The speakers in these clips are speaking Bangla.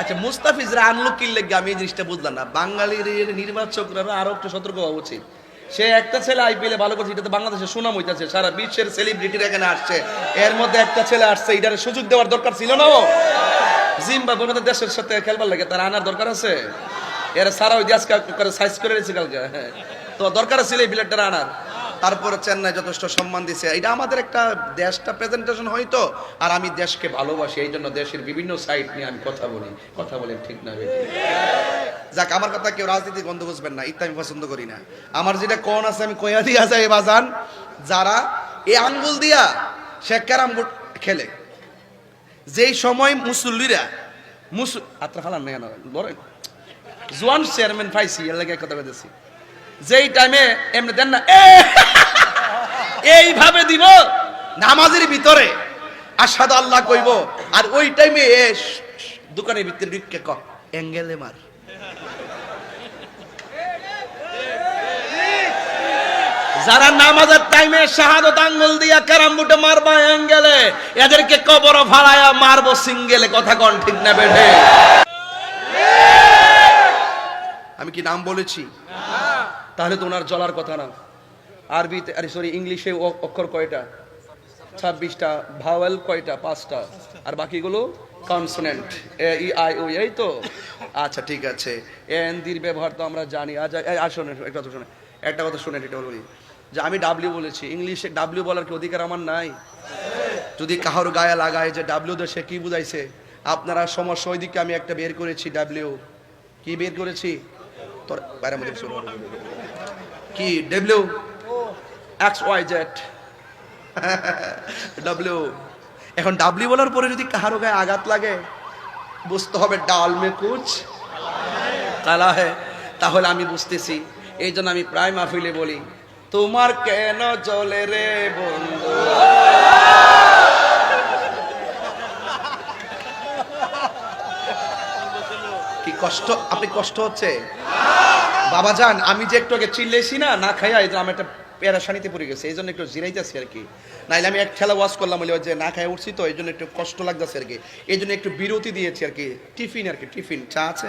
আচ্ছা, মুস্তাফিজরা আনলো কি লেগে আমি এই জিনিসটা বুঝলাম না। বাঙালির নির্বাচকরা আরো একটু সতর্ক হওয়া উচিত। সে একটা ছেলে আইপিএল এ ভালো করছে, এটা তো বাংলাদেশের সুনাম হইতাছে, সারা বিশ্বের সেলিব্রিটিরা এখানে আসছে, এর মধ্যে একটা ছেলে আসছে, এটার সুযোগ দেওয়ার দরকার ছিল না? ও জিম্বাবুয়ের মতো দেশের সাথে খেলবার লাগে, তার আনার দরকার আছে? এর সারা ওই আজকে করে সাইজ করে রেখেছে কালকে, হ্যাঁ তো দরকার ছিল এই প্লেয়ারটা আনার। তারপরে চেন্নাই যথেষ্ট সম্মান দিছে, এটা আমাদের একটা দেশটা প্রেজেন্টেশন হয়তো। আর আমি দেশকে ভালোবাসি, এই জন্য দেশের বিভিন্ন সাইড নিয়ে আমি কথা বলি ঠিক না বেঠিক? যাক, আমার কথা কেউ রাজনীতি গন্ধ বুঝবেন না, ইত্যা আমি পছন্দ করি না। আমার যেটা কোন আছে আমি কইয়া দিয়া যাই বাজান, যারা এই আঙ্গুল দিয়া সে ক্যারাম বোর্ড খেলে, যেই সময় মুসল্লিরা আত্রা ফালান না কেন বলেন, জোয়ান চেয়ারম্যান পাইছি এর লাগে কথা বলতেছি, যেই টাইমে এমনি দেন না এইভাবে দিব নামাজের ভিতরে আশহাদু আল্লাহ কইব, আর ওই টাইমে দোকানের ভিতরে ঢুকে ক অ্যাঙ্গেলে মার। যারা নামাজের টাইমে শাহাদাত আঙ্গুল দিয়া ক্যারাম বোর্ডে মারবা অ্যাঙ্গেলে, এদেরকে কবর ফালায়া মারবো সিঙ্গেলে। কথা কোন ঠিক না বেঠে? আমি কি নাম বলেছি? তাহলে তো ওনার জ্বলার কথা না। আরবিতে সরি ইংলিশে অক্ষর কয়টা? 26টা। ভাওয়েল কয়টা? 5টা। আর বাকিগুলো consonant, A E I O, এই তো। আচ্ছা ঠিক আছে, এন দির ব্যবহার তো আমরা জানি। শোনেন একটা কথা শুনেন, এটা বলি যে আমি ডাব্লিউ বলেছি, ইংলিশে ডাব্লিউ বলার কি অধিকার আমার নাই? যদি কাহার গায়ে লাগায় যে ডাব্লিউ তো সে কি বুঝাইছে, আপনারা সমস্যা ওই দিকে আমি একটা বের করেছি। ডাব্লিউ কি বের করেছি? তোর বাইরের মধ্যে কি W X Y Z W. এখন ডাব্লিউ বলার পরে যদি কাহারো গায়ে আঘাত লাগে, বুঝতে হবে ডাল মে কুচ কালা হে। তাহলে আমি বুঝতেছি, এই জন্য আমি প্রায় মাহফিলে বলি, তোমার কেন জ্বলে রে বন্ধু। কি কষ্ট, আপনি কষ্ট হচ্ছে বাবা যান? আমি যে একটু আগে চিল্লেছি না খাইয়া, এই যে আমি একটা পেরাশানিতে পড়ে গেছে, এই জন্য একটু জিরাইতেছি আর কি। নাইলে আমি এক ঠেলা ওয়াশ করলাম বলে যে না খাইয়া উঠছি, তো এই জন্য একটু কষ্ট লাগতেছে আর কি। এই জন্য একটু বিরতি দিয়েছি আর কি। টিফিন আর কি, টিফিন চা আছে?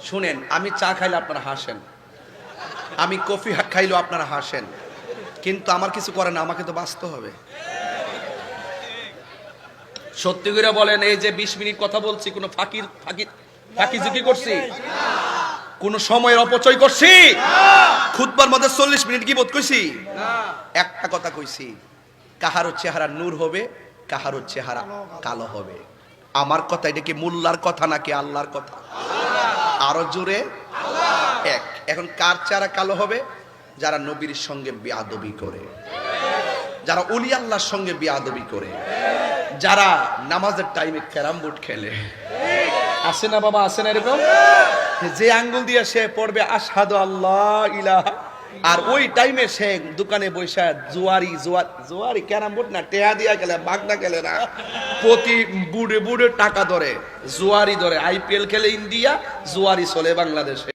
শুনেন, আমি চা খাইলে আপনারা হাসেন, আমি কফি খাইলেও আপনারা হাসেন, কিন্তু আমার কিছু করে না, আমাকে তো বাঁচতে হবে। সত্যি করে বলেন, এই যে 20 মিনিট কথা বলছি, কোনো ফাঁকি ঝুঁকি করছি? কোন সময়ের অপচয় করছি? খুতবার মধ্যে 40 মিনিট কি বোধ কইছি? একটা কথা কইছি, কাহারও চেহারা নূর হবে, কাহারও চেহারা কালো হবে। আমার কথা, এটা কি মোল্লার কথা নাকি আল্লাহর কথা? আরো জোরে এক। এখন কার চেহারা কালো হবে? যারা নবীর সঙ্গে বেয়াদবি করে, যারা ওলি আল্লাহর সঙ্গে বেয়াদবি করে, যারা নামাজের টাইমে ক্যারাম বোর্ড খেলে। আসে না বাবা, আসে না এরকম? যে আঙ্গুল দিয়ে সে পড়বে আশহাদু আল্লাহ ইলাহা, আর ওই টাইমে সে দোকানে বসে জুয়ারি ক্যারাম বোর্ড না, টেহা দিয়া খেলে, বাগনা খেলে না, প্রতি বুড়ে টাকা ধরে জুয়ারি ধরে। আইপিএল খেলে ইন্ডিয়া, জুয়ারি চলে বাংলাদেশে।